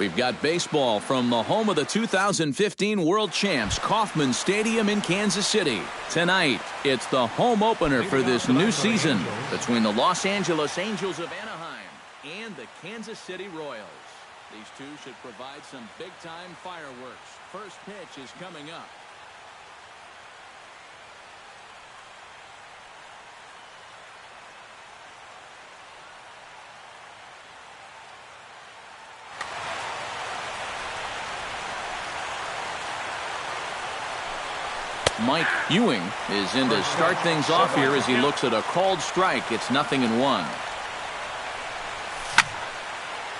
We've got baseball from the home of the 2015 World Champs, Kauffman Stadium in Kansas City. Tonight, it's the home opener for this new season between the Los Angeles Angels of Anaheim and the Kansas City Royals. These two should provide some big-time fireworks. First pitch is coming up. Mike Ewing is in to start things off here as he looks at a called strike. It's 0-1.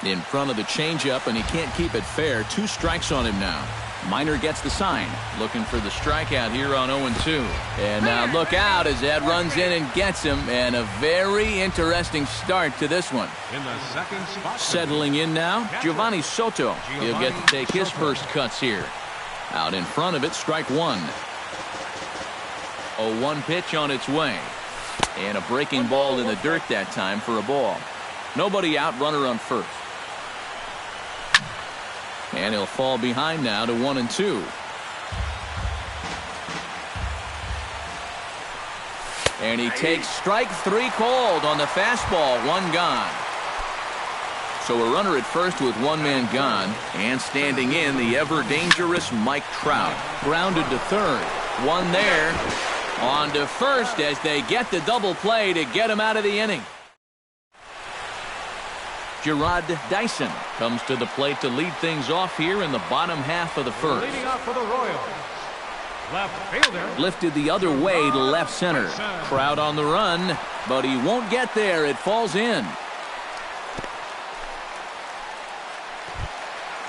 In front of the changeup, and he can't keep it fair. 2 strikes on him now. Minor gets the sign, looking for the strikeout here on 0-2. And now look out as Ed runs in and gets him, and a very interesting start to this one. In the second spot, settling in now, Giovanni Soto. He'll get to take his first cuts here. Out in front of it, strike 1. 0-1 pitch on its way. And a breaking ball in the dirt that time for a ball. Nobody out, runner on first. And he'll fall behind now to 1-2. And he takes strike 3 called on the fastball. 1 gone. So a runner at first with 1 man gone. And standing in, the ever-dangerous Mike Trout. Grounded to third. 1 there. On to first as they get the double play to get him out of the inning. Gerard Dyson comes to the plate to lead things off here in the bottom half of the first. leading off for the Royals, left fielder. Lifted the other way to left center. Trout on the run, but he won't get there. It falls in.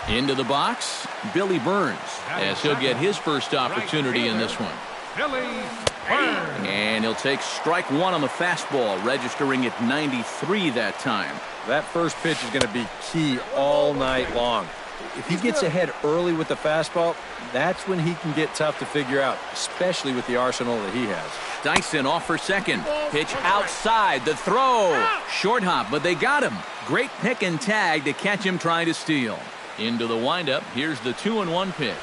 Into the box, Billy Burns, as he'll get his first opportunity in this one. Billy Burns. And he'll take strike 1 on the fastball, registering at 93 that time. That first pitch is going to be key all night long. If he gets ahead early with the fastball, that's when he can get tough to figure out, especially with the arsenal that he has. Dyson off for second. Pitch outside. The throw. Short hop, but they got him. Great pick and tag to catch him trying to steal. Into the windup. Here's the 2-1 pitch.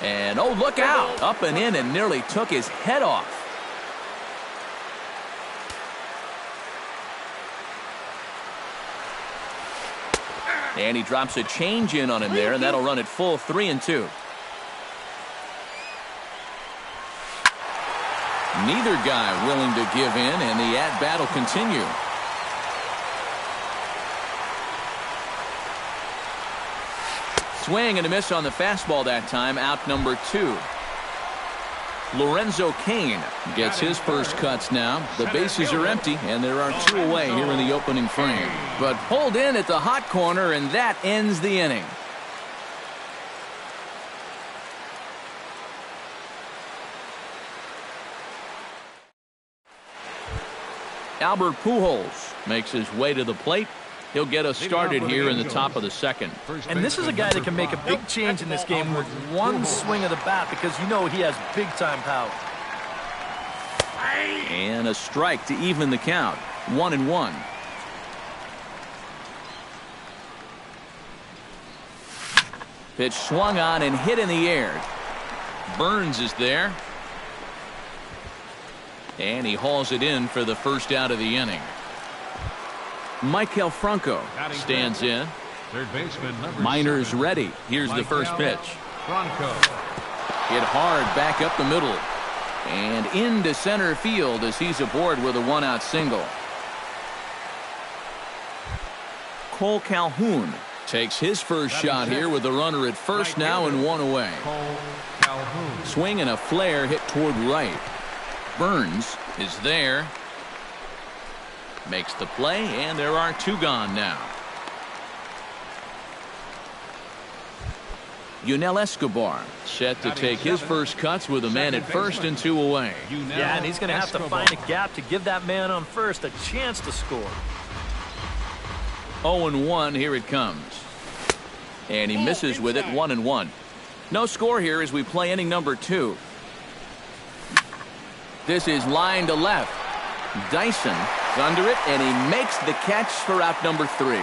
And, oh, look out. Up and in and nearly took his head off. And he drops a change in on him there, and that'll run it full 3-2. Neither guy willing to give in, and the at-bat will continue. Swing and a miss on the fastball that time, out number 2. Lorenzo Cain gets his first cuts now. The bases are empty, and there are 2 away here in the opening frame. But pulled in at the hot corner, and that ends the inning. Albert Pujols makes his way to the plate. He'll get us started here in the top of the second. And this is a guy that can make a big change in this game with 1 swing of the bat, because you know he has big-time power. And a strike to even the count. 1-1. Pitch swung on and hit in the air. Burns is there. And he hauls it in for the first out of the inning. Michael Franco stands in. Third baseman, Minor's ready. Here's the first pitch. Franco. Hit hard back up the middle. And into center field as he's aboard with a 1-out single. Cole Calhoun takes his first shot here with the runner at first now and 1 away. Cole Calhoun. Swing and a flare hit toward right. Burns is there. Makes the play, and there are 2 gone now. Yunel Escobar set to take his first cuts with a man at first and 2 away. Yeah, and he's going to have to find a gap to give that man on first a chance to score. 0-1, here it comes. And he misses with it, 1-1. No score here as we play inning number 2. This is line to left. Dyson is under it, and he makes the catch for out number 3.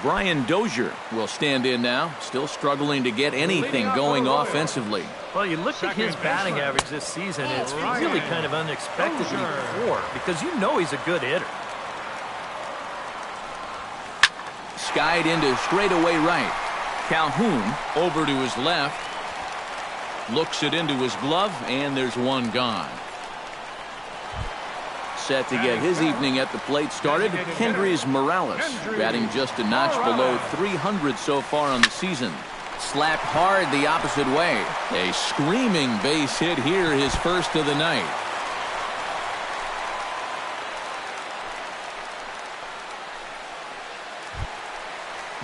Brian Dozier will stand in now, still struggling to get anything going offensively. Well, you look at his batting average this season, it's really kind of unexpectedly poor because you know he's a good hitter. Skied into straightaway right. Calhoun over to his left. Looks it into his glove, and there's one gone. Set to get his evening at the plate started, Kendrys Morales, batting just a notch below 300 so far on the season. Slapped hard the opposite way. A screaming base hit here, his first of the night.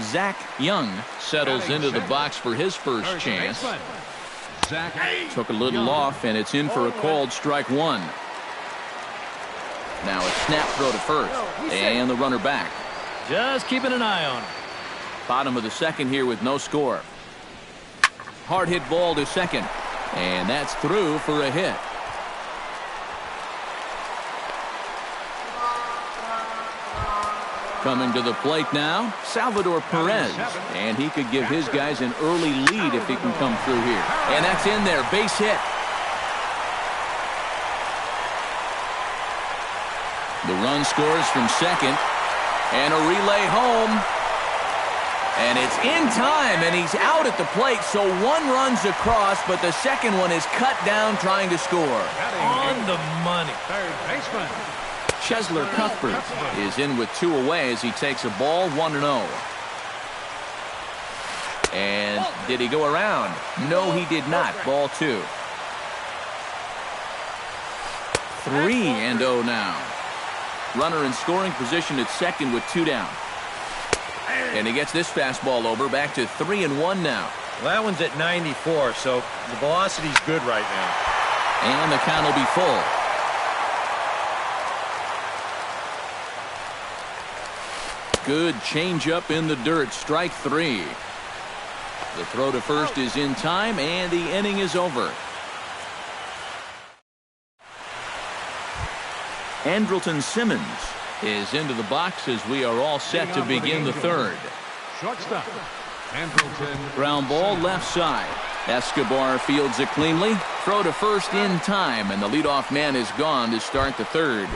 Zach Young settles into the box for his first chance. Took a little off, and it's in for a called strike one. Now a snap throw to first, and the runner back. Just keeping an eye on him. Bottom of the second here with no score. Hard hit ball to second, and that's through for a hit. Coming to the plate now, Salvador Perez, and he could give his guys an early lead if he can come through here. And that's in there, base hit. The run scores from second, and a relay home. And it's in time, and he's out at the plate, so one runs across, but the second one is cut down trying to score. On the money. Third baseman. Chesler Cuthbert is in with two away as he takes a ball 1-0. And did he go around? No, he did not. Ball two. 3-0 now. Runner in scoring position at second with two down. And he gets this fastball over, back to 3-1 now. Well, that one's at 94, so the velocity's good right now. And the count will be full. Good changeup in the dirt, strike three. The throw to first is in time, and the inning is over. Andrelton Simmons is into the box as we are all set to begin the third. Shortstop. Andrelton. Ground ball left side. Escobar fields it cleanly. Throw to first in time, and the leadoff man is gone to start the third.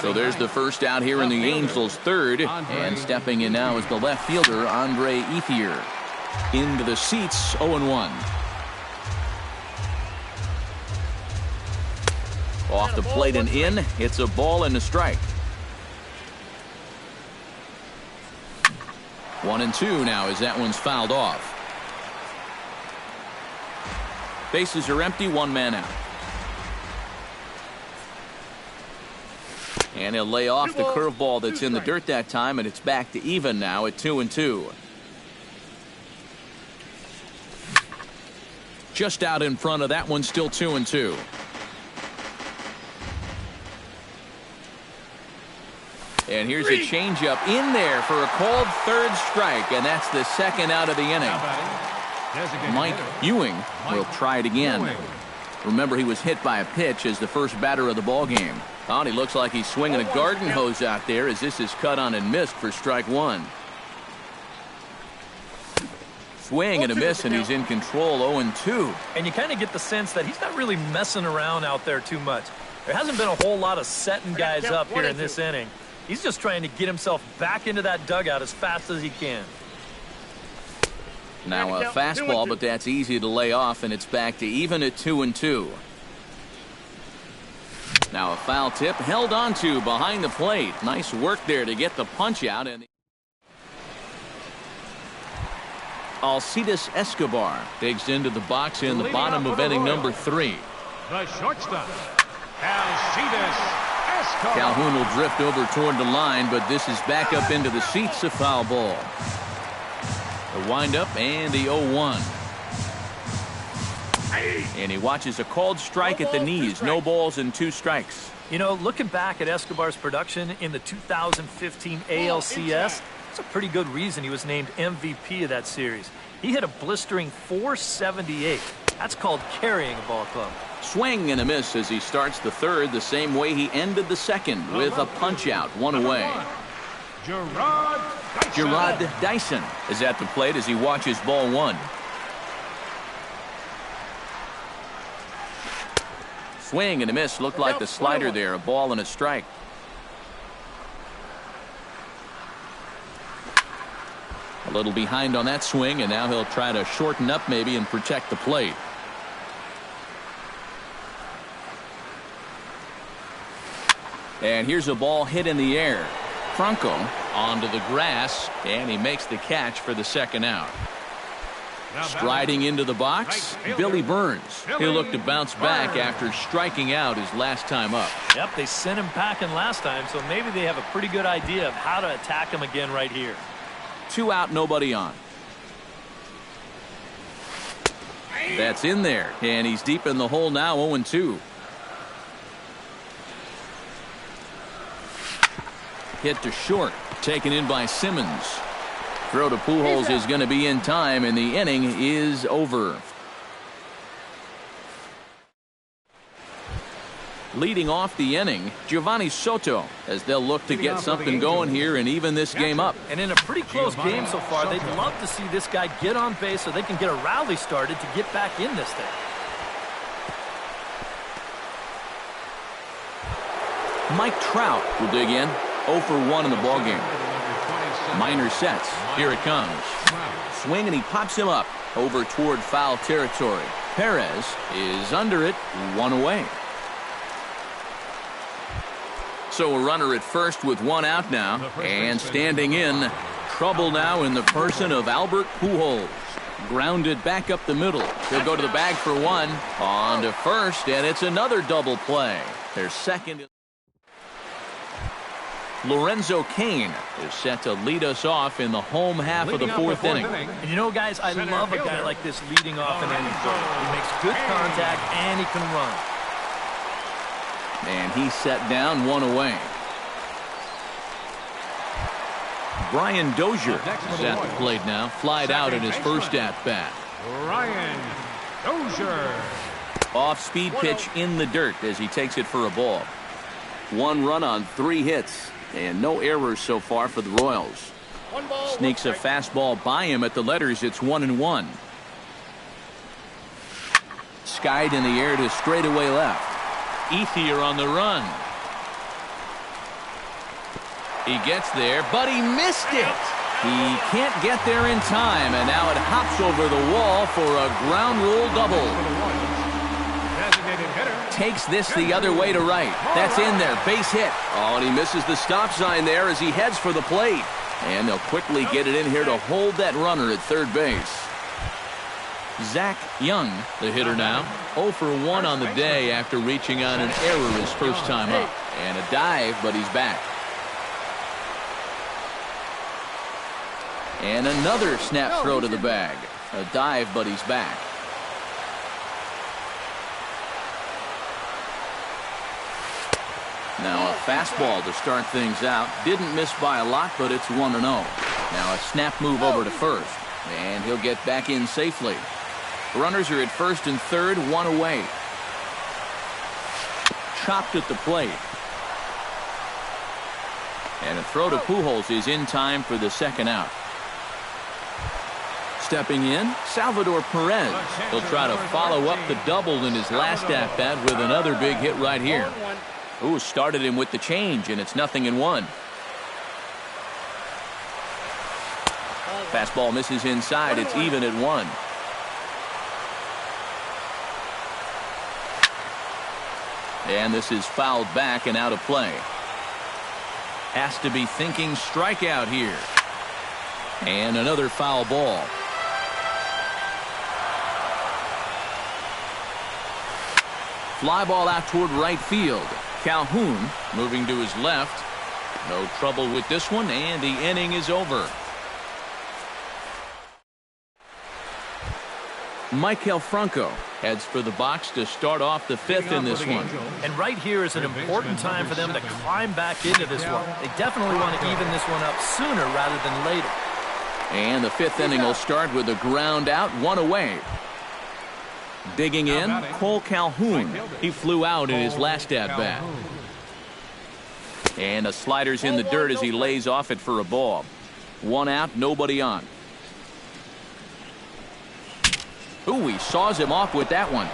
So there's the first out here in the Angels' third, and stepping in now is the left fielder, Andre Ethier. Into the seats, 0-1. Off the plate and in, it's a ball and a strike. 1-2 now as that one's fouled off. Bases are empty, one man out. And he'll lay off the curveball that's in the dirt that time, and it's back to even now at 2-2. Just out in front of that one, still 2-2. And here's a changeup in there for a called third strike, and that's the second out of the inning. Mike Ewing will try it again. Remember, he was hit by a pitch as the first batter of the ball game. Oh, he looks like he's swinging a garden hose out there as this is cut on and missed for strike one. Swing and a miss, and he's in control, 0-2. And you kind of get the sense that he's not really messing around out there too much. There hasn't been a whole lot of setting guys up here in this inning. He's just trying to get himself back into that dugout as fast as he can. Now a fastball, but that's easy to lay off, and it's back to even at 2-2. Now a foul tip held onto behind the plate. Nice work there to get the punch out. And Alcides Escobar digs into the box in the bottom of inning number 3. The shortstop, Alcides Escobar. Calhoun will drift over toward the line, but this is back up into the seats, a foul ball. The windup and the 0-1. And he watches a called strike at the knees. No balls and 2 strikes. You know, looking back at Escobar's production in the 2015 ALCS, it's a pretty good reason he was named MVP of that series. He hit a blistering .478. That's called carrying a ball club. Swing and a miss as he starts the third the same way he ended the second with a punch out, one away. Gerard Dyson is at the plate as he watches ball one. Swing and a miss. Looked like the slider there. A ball and a strike. A little behind on that swing, and now he'll try to shorten up maybe and protect the plate. And here's a ball hit in the air. Franco onto the grass, and he makes the catch for the second out. Striding into the box, Billy Burns. He'll look to bounce back after striking out his last time up. Yep, they sent him packing last time, so maybe they have a pretty good idea of how to attack him again right here. 2 out, nobody on. That's in there, and he's deep in the hole now, 0-2. Hit to short, taken in by Simmons. Throw to Pujols is going to be in time, and the inning is over. Leading off the inning, Giovanni Soto, as they'll look to get something going here and even this game up. And in a pretty close game so far, they'd love to see this guy get on base so they can get a rally started to get back in this thing. Mike Trout will dig in. 0 for 1 in the ballgame. Minor sets. Here it comes. Swing, and he pops him up over toward foul territory. Perez is under it, 1 away. So a runner at first with 1 out now, and standing in, trouble now in the person of Albert Pujols. Grounded back up the middle. He'll go to the bag for 1. On to first, and it's another double play. Their second. Lorenzo Cain is set to lead us off in the home half of the fourth inning. And you know, guys, I love a guy like this leading off an inning. He makes good contact, and he can run. And he's set down, 1 away. Brian Dozier is at the plate now. Flied out in his first at-bat. Brian Dozier. Off-speed pitch in the dirt as he takes it for a ball. 1 run on 3 hits. And no errors so far for the Royals. Sneaks a fastball by him at the letters. It's 1-1. Skied in the air to straightaway left. Ethier on the run. He gets there, but he missed it. He can't get there in time, and now it hops over the wall for a ground rule double. Takes this the other way to right. That's in there. Base hit. Oh, and he misses the stop sign there as he heads for the plate. And they'll quickly get it in here to hold that runner at third base. Zach Young, the hitter now. 0 for 1 on the day after reaching on an error his first time up. And a dive, but he's back. And another snap throw to the bag. A dive, but he's back. Now a fastball to start things out. Didn't miss by a lot, but it's 1-0. Now a snap move over to first. And he'll get back in safely. Runners are at first and third, 1 away. Chopped at the plate. And a throw to Pujols is in time for the second out. Stepping in, Salvador Perez. He'll try to follow up the double in his last at-bat with another big hit right here. Ooh, started him with the change, and it's 0-1. Fastball misses inside. It's even at 1. And this is fouled back and out of play. Has to be thinking strikeout here. And another foul ball. Fly ball out toward right field. Calhoun moving to his left. No trouble with this one, and the inning is over. Maikel Franco heads for the box to start off the 5th in this one. And right here is an important time for them to climb back into this one. They definitely want to even this one up sooner rather than later. And the 5th inning will start with a ground out, 1 away. Digging in, Cole Calhoun. He flew out in his last at-bat. And the slider's in the dirt as he lays off it for a ball. One out, nobody on. Ooh, he saws him off with that one.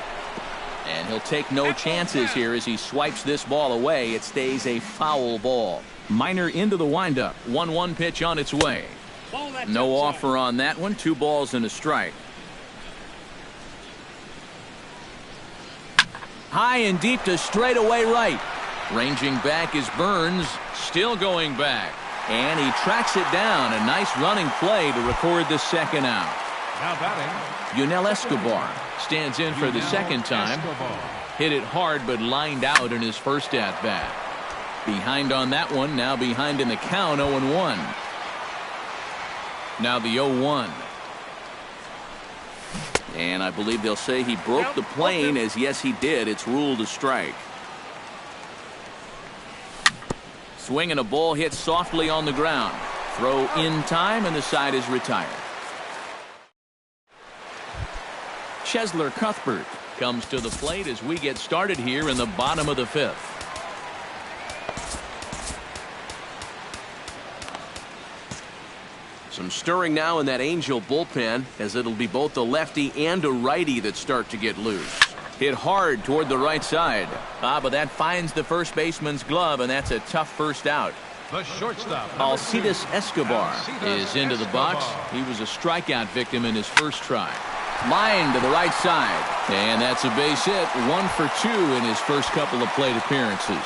And he'll take no chances here as he swipes this ball away. It stays a foul ball. Minor into the windup. 1-1 pitch on its way. No offer on that one. 2 balls and a strike. High and deep to straightaway right. Ranging back is Burns. Still going back. And he tracks it down. A nice running play to record the second out. Now batting, Yunel Escobar stands in for the second time. Hit it hard but lined out in his first at-bat. Behind on that one. Now behind in the count. 0-1. Now the 0-1. And I believe they'll say he broke the plane, as yes he did. It's ruled a strike. Swinging a ball hit softly on the ground. Throw in time and the side is retired. Chesler Cuthbert comes to the plate as we get started here in the bottom of the 5th. Some stirring now in that Angel bullpen, as it'll be both a lefty and a righty that start to get loose. Hit hard toward the right side. But that finds the first baseman's glove, and that's a tough first out. the shortstop. Alcides Escobar is into the box. He was a strikeout victim in his first try. Line to the right side. And that's a base hit. 1 for 2 in his first couple of plate appearances.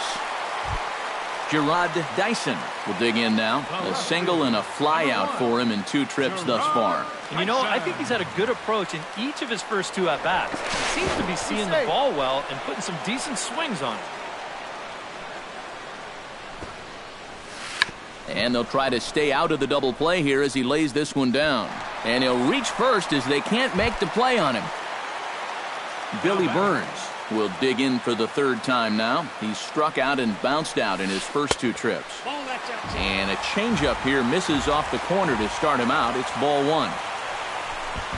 Gerard Dyson will dig in now. A single and a fly out for him in 2 trips thus far. And you know, I think he's had a good approach in each of his first 2 at-bats. He seems to be seeing the ball well and putting some decent swings on it. And they'll try to stay out of the double play here as he lays this one down. And he'll reach first as they can't make the play on him. Billy Burns will dig in for the 3rd time now. He's struck out and bounced out in his first 2 trips. And a changeup here misses off the corner to start him out. It's ball 1.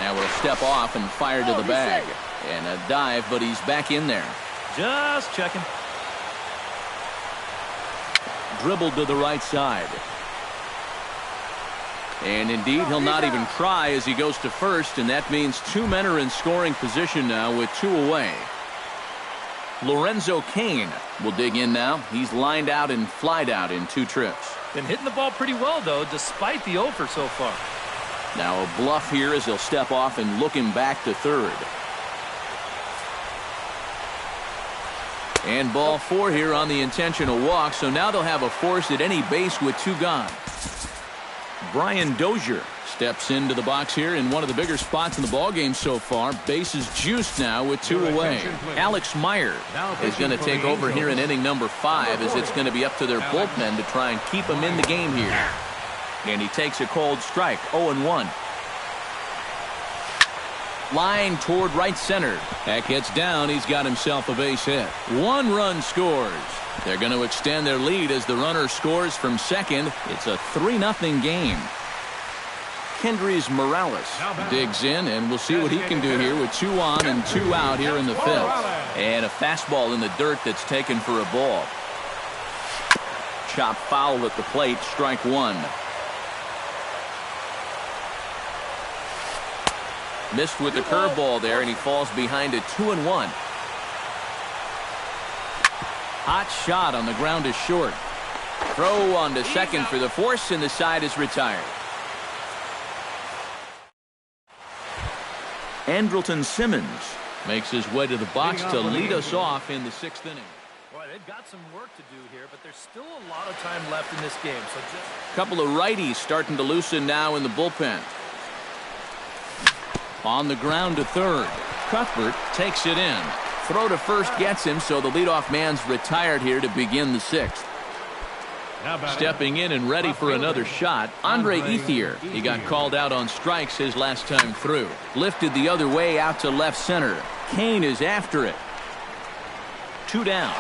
Now we'll step off and fire to the bag. And a dive, but he's back in there. Just checking. Dribbled to the right side. And indeed, he'll not even try as he goes to first, and that means 2 men are in scoring position now with 2 away. Lorenzo Cain will dig in now. He's lined out and flied out in 2 trips. Been hitting the ball pretty well, though, despite the over so far. Now a bluff here as he'll step off and look him back to 3rd. And ball 4 here on the intentional walk, so now they'll have a force at any base with 2 gone. Brian Dozier steps into the box here in one of the bigger spots in the ballgame so far. Bases juiced now with 2 away. Alex Meyer is going to take over here in inning number 5 as it's going to be up to their bullpen to try and keep him in the game here. And he takes a cold strike, 0-1. Line toward right center. That gets down. He's got himself a base hit. 1 run scores. They're going to extend their lead as the runner scores from second. It's a 3-0 game. Kendrys Morales digs in, and we'll see what he can do here with 2 on and 2 out here in the 5th. And a fastball in the dirt that's taken for a ball. Chop foul at the plate, strike 1. Missed with the curveball there, and he falls behind it 2-1. Hot shot on the ground is short. Throw on to second for the force, and the side is retired. Andrelton Simmons makes his way to the box to lead us off in the 6th inning. Boy, they've got some work to do here, but there's still a lot of time left in this game. So just a couple of righties starting to loosen now in the bullpen. On the ground to 3rd. Cuthbert takes it in. Throw to first gets him, so the leadoff man's retired here to begin the 6th. Stepping in and ready for another shot, Andre Ethier. He got called out on strikes his last time through. Lifted the other way out to left center. Cain is after it. 2 down.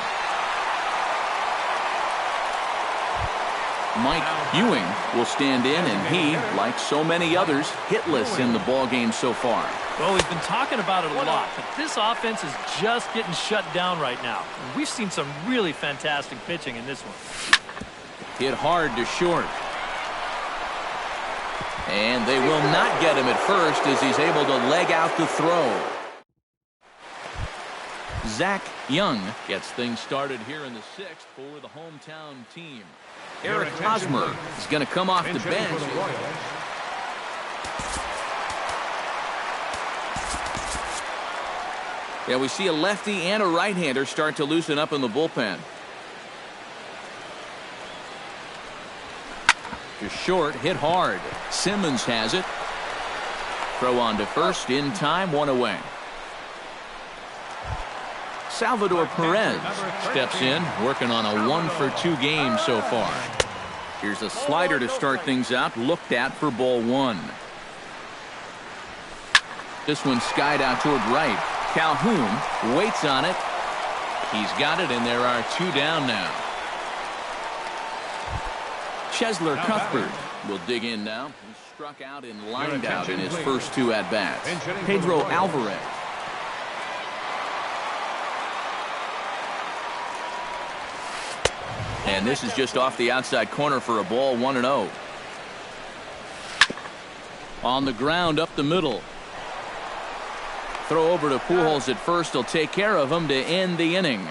Mike Ewing will stand in, and he, like so many others, hitless in the ballgame so far. Well, we've been talking about it a lot, but this offense is just getting shut down right now. We've seen some really fantastic pitching in this one. hit hard to short. And they will not get him at first as he's able to leg out the throw. Zach Young gets things started here in the 6th for the hometown team. Eric Hosmer is going to come off the bench. Yeah, we see a lefty and a right-hander start to loosen up in the bullpen. Just short, hit hard. Simmons has it. Throw on to first, in time, one away. Salvador Perez steps in, working on a 1-for-2 game so far. Here's a slider to start things out, looked at for ball 1. This one skied out toward right. Calhoun waits on it. He's got it, and there are 2 down now. Chesler Cuthbert will dig in now. He struck out and lined out in his first 2 at-bats. Pedro Alvarez. And this is just off the outside corner for a ball, 1-0. On the ground up the middle. Throw over to Pujols at first. He'll take care of him to end the inning.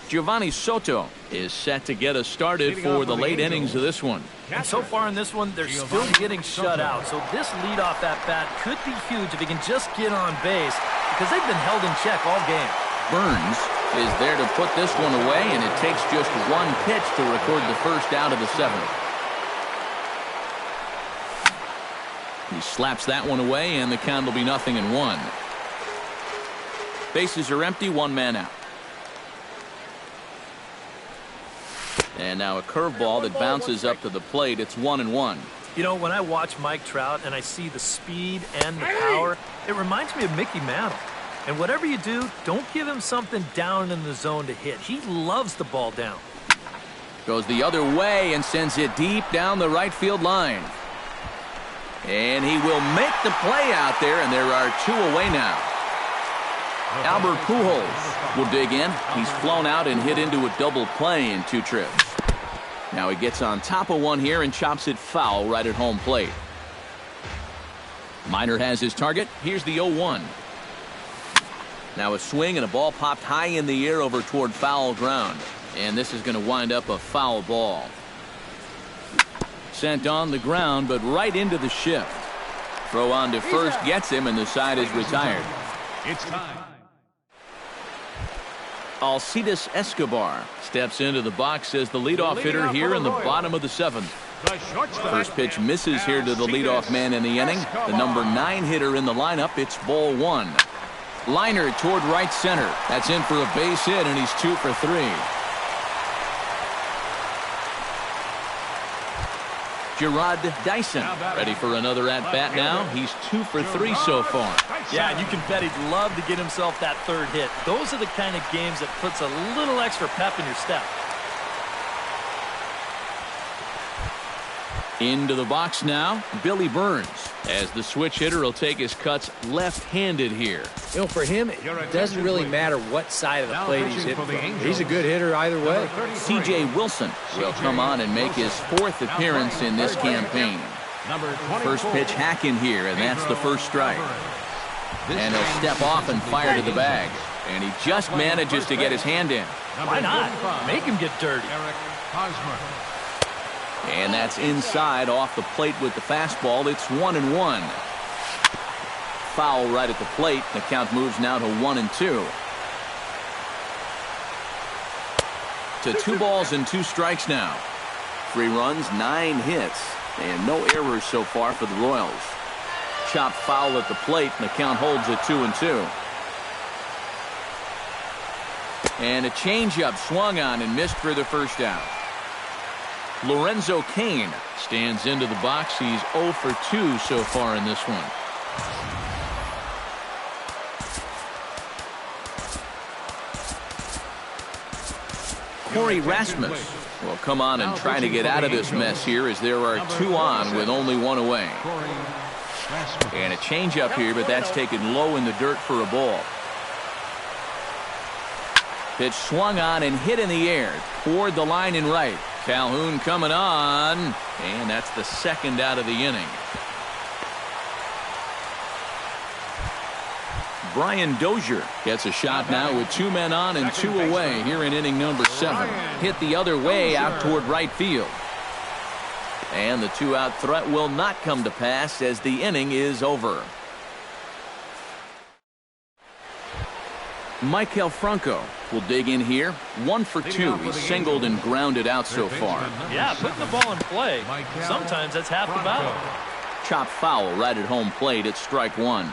Giovanni Soto is set to get us started for the late innings of this one. And so far in this one, they're still getting shut out. So this leadoff at-bat could be huge if he can just get on base, because they've been held in check all game. Burns is there to put this one away, and it takes just 1 pitch to record the first out of the 7th. He slaps that one away, and the count will be 0-1. Bases are empty, 1 man out. And now a curveball that bounces up to the plate. It's 1-1. You know, when I watch Mike Trout and I see the speed and the power, it reminds me of Mickey Mantle. And whatever you do, don't give him something down in the zone to hit. He loves the ball down. Goes the other way and sends it deep down the right field line. And he will make the play out there, and there are 2 away now. Albert Pujols will dig in. He's flown out and hit into a double play in 2 trips. Now he gets on top of one here and chops it foul right at home plate. Minor has his target. Here's the 0-1. Now a swing and a ball popped high in the air over toward foul ground. And this is going to wind up a foul ball. Sent on the ground, but right into the shift. Throw on to first gets him, and the side is retired. It's time. Alcides Escobar steps into the box as the leadoff hitter here in the bottom of the 7th. First pitch misses here to the leadoff man in the inning. The number 9 hitter in the lineup. It's ball 1. Liner toward right center. That's in for a base hit, and he's 2 for 3. Gerard Dyson ready for another at-bat now. He's 2 for 3 so far. Yeah, and you can bet he'd love to get himself that 3rd hit. Those are the kind of games that puts a little extra pep in your step. Into the box now, Billy Burns, as the switch hitter will take his cuts left-handed here. You know, for him, it doesn't really matter what side of the plate he's hitting from. He's a good hitter either way. C.J. Wilson will come on and make his 4th appearance in this campaign. First pitch hack in here, and that's the first strike. And he'll step off and fire to the bag. And he just manages to get his hand in. Why not? Make him get dirty. And that's inside off the plate with the fastball. It's 1-1. Foul right at the plate. The count moves now to 1-2. To 2 balls and 2 strikes now. 3 runs, 9 hits, and no errors so far for the Royals. Chopped foul at the plate, and the count holds at 2-2. And a changeup swung on and missed for the first out. Lorenzo Cain stands into the box. He's 0 for 2 so far in this one. Corey Rasmus Well, come on and try to get out of this mess here as there are 2 on with only 1 away. And a changeup here, but that's taken low in the dirt for a ball. Pitch swung on and hit in the air toward the line and right. Calhoun coming on, and that's the 2nd out of the inning. Brian Dozier gets a shot now with 2 men on and 2 away here in inning number 7. Hit the other way out toward right field. And the 2-out threat will not come to pass as the inning is over. Maikel Franco will dig in here. 1 for 2. He's singled and grounded out so far. Yeah, putting the ball in play. Sometimes that's half the battle. Chop foul right at home plate at strike 1.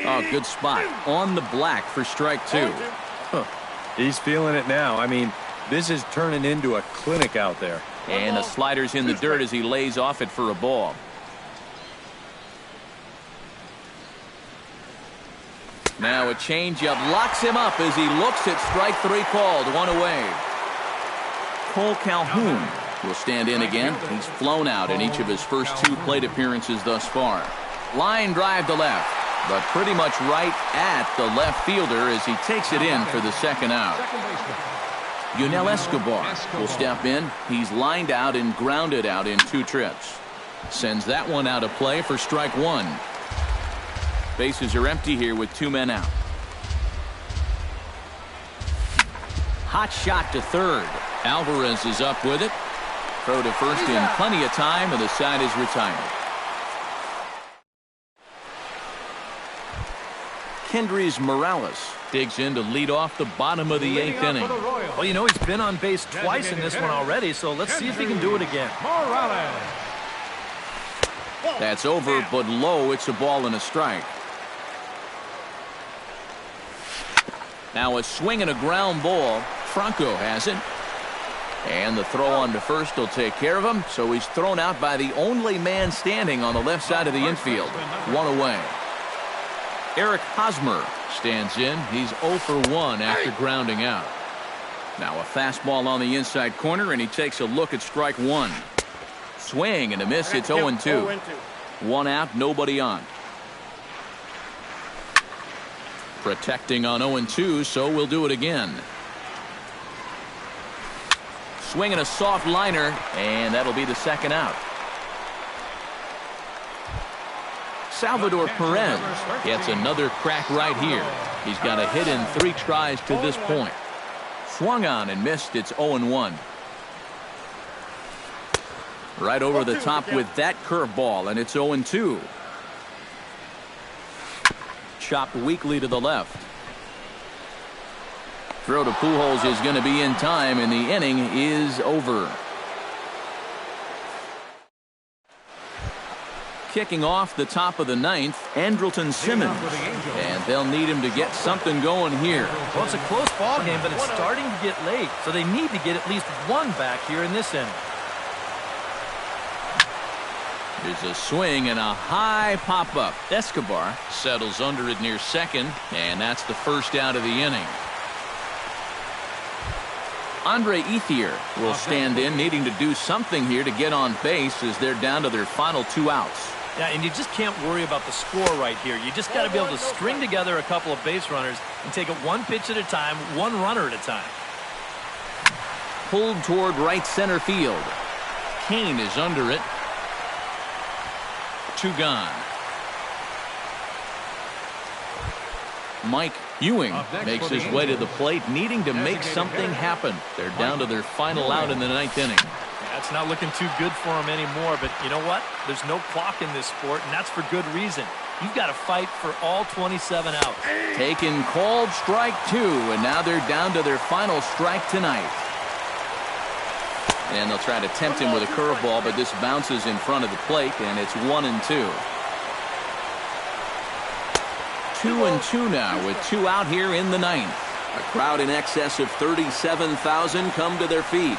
Oh, good spot. On the black for strike 2. He's feeling it now. I mean, this is turning into a clinic out there. And the slider's in the dirt as he lays off it for a ball. Now a changeup locks him up as he looks at strike 3 called. 1 away. Cole Calhoun will stand in again. He's flown out in each of his first 2 plate appearances thus far. Line drive to left, but pretty much right at the left fielder as he takes it in for the 2nd out. Yunel Escobar will step in. He's lined out and grounded out in 2 trips. Sends that one out of play for strike 1. Bases are empty here with 2 men out. Hot shot to third. Alvarez is up with it. Throw to first in plenty of time, and the side is retired. Kendrys Morales digs in to lead off the bottom of the 8th inning. Well, you know, he's been on base twice in this one already, so let's see if he can do it again. That's over, but low. It's a ball and a strike. Now a swing and a ground ball. Franco has it. And the throw on to first will take care of him. So he's thrown out by the only man standing on the left side of the infield. 1 away. Eric Hosmer stands in. He's 0 for 1 after grounding out. Now a fastball on the inside corner, and he takes a look at strike 1. Swing and a miss. It's 0-2. 1 out, nobody on. Protecting on 0-2, so we'll do it again. Swinging a soft liner, and that'll be the 2nd out. Salvador Perez gets another crack right here. He's got a hit in 3 tries to this point. Swung on and missed. It's 0-1. Right over the top with that curveball, and it's 0-2. Chopped weakly to the left. Throw to Pujols is going to be in time, and the inning is over. Kicking off the top of the 9th, Andrelton Simmons. And they'll need him to get something going here. Well, it's a close ball game, but it's starting to get late, so they need to get at least 1 back here in this inning. There's a swing and a high pop-up. Escobar settles under it near second, and that's the 1st out of the inning. Andre Ethier will stand in, needing to do something here to get on base as they're down to their final 2 outs. Yeah, and you just can't worry about the score right here. You just got to be able to string together a couple of base runners and take it 1 pitch at a time, 1 runner at a time. Pulled toward right center field. Kane is under it. 2 gone. Mike Ewing makes his way to the plate, needing to make something happen. They're down to their final out in the 9th inning. That's not looking too good for him anymore, but you know what? There's no clock in this sport, and that's for good reason. You've got to fight for all 27 outs. Taken called strike 2, and now they're down to their final strike tonight. And they'll try to tempt him with a curveball, but this bounces in front of the plate, and it's 1-2. 2-2 now with 2 out here in the 9th. A crowd in excess of 37,000 come to their feet.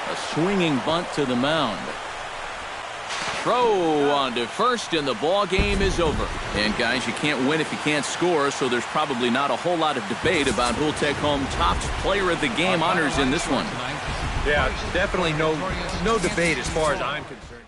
A swinging bunt to the mound. throw on to first, and the ball game is over. And, guys, you can't win if you can't score, so there's probably not a whole lot of debate about who'll take home top player of the game honors in this one. Yeah, definitely no debate as far as I'm concerned.